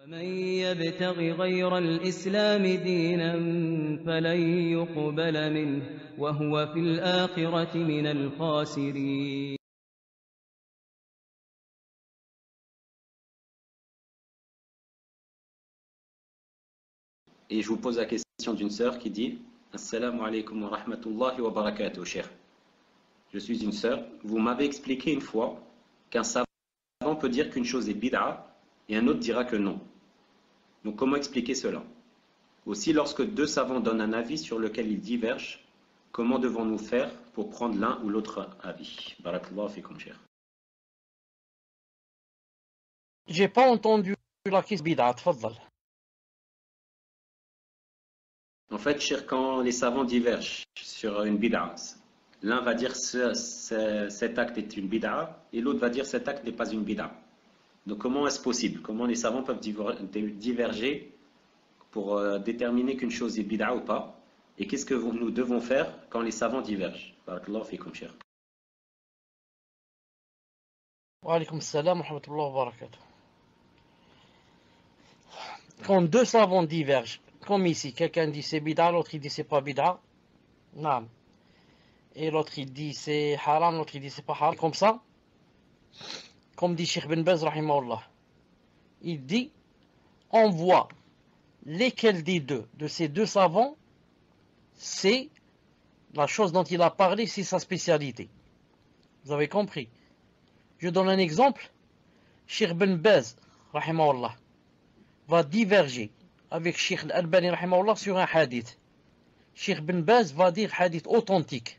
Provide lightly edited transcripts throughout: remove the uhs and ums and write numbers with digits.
ومن يبتغ غير الإسلام دينا فلن يقبل منه وهو في الآخرة من الخاسرين. Et je vous pose la question d'une sœur qui dit Assalamu alaikum wa rahmatullahi wa barakatuh, cher. Je suis une sœur. Vous m'avez expliqué une fois qu'un savant peut dire qu'une chose est bid'a et un autre dira que non. Donc comment expliquer cela? Aussi, lorsque deux savants donnent un avis sur lequel ils divergent, comment devons-nous faire pour prendre l'un ou l'autre avis? Barakallahu fikum, cher. J'ai pas entendu la question bid'a, tfaddal. En fait, cher, quand les savants divergent sur une bid'a, l'un va dire cet acte est une bid'a et l'autre va dire cet acte n'est pas une bid'a. Donc comment est-ce possible? Comment les savants peuvent diverger pour déterminer qu'une chose est bid'a ou pas? Et qu'est-ce que nous devons faire quand les savants divergent? Barakallahu fikum, cher. Wa alaykum salam wa rahmatullahi wa barakatuh. Quand deux savants divergent, comme ici, quelqu'un dit c'est bid'a, l'autre il dit c'est pas bid'a, naam. Et l'autre il dit c'est haram, l'autre il dit c'est pas haram, comme ça, comme dit Cheikh Ben Baz rahimahullah, il dit on voit lesquels des deux, de ces deux savants, c'est la chose dont il a parlé, c'est sa spécialité. Vous avez compris? Je donne un exemple. Cheikh Ben Baz rahimahullah va diverger avec Cheikh Al-Albani rahimahullah sur un hadith. Cheikh Ben Baz va dire hadith authentique.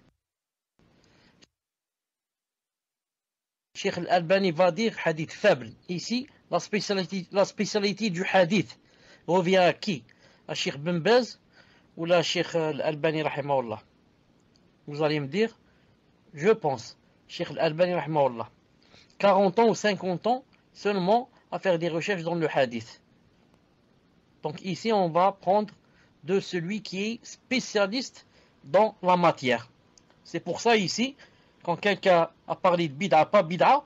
Cheikh Al-Albani va dire hadith faible. Ici, la spécialité du hadith revient à qui? À Cheikh Ben Baz ou à Cheikh Al-Albani rahimahullah? Vous allez me dire, je pense, Cheikh Al-Albani rahimahullah, 40 ans ou 50 ans seulement à faire des recherches dans le hadith. Donc ici, on va prendre de celui qui est spécialiste dans la matière. C'est pour ça ici, quand quelqu'un a parlé de bid'a, pas bid'a,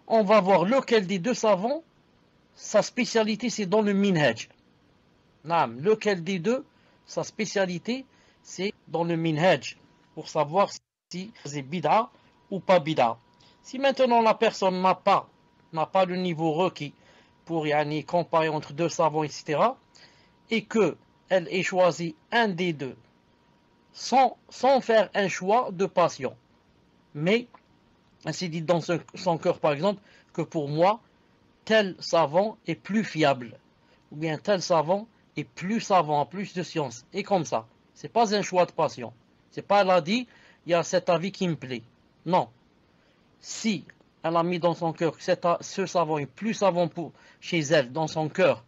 on va voir lequel des deux savants, sa spécialité c'est dans le minhaj. Naam, lequel des deux, sa spécialité c'est dans le minhaj, pour savoir si c'est bid'a ou pas bid'a. Si maintenant la personne n'a pas le niveau requis pour comparer entre deux savants, etc., et qu'elle ait choisi un des deux, sans faire un choix de passion, mais elle s'est dit dans son cœur par exemple que pour moi tel savant est plus fiable, ou bien tel savant est plus savant, plus de science, et comme ça, c'est pas un choix de passion, c'est pas elle a dit il y a cet avis qui me plaît, non. Si elle a mis dans son cœur que ce savant est plus savant chez elle, dans son cœur,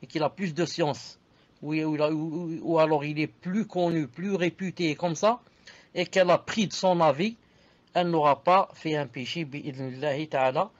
et qu'il a plus de science, ou alors il est plus connu, plus réputé, comme ça, et qu'elle a pris de son avis, elle n'aura pas fait un péché, bi'idhnillahi ta'ala,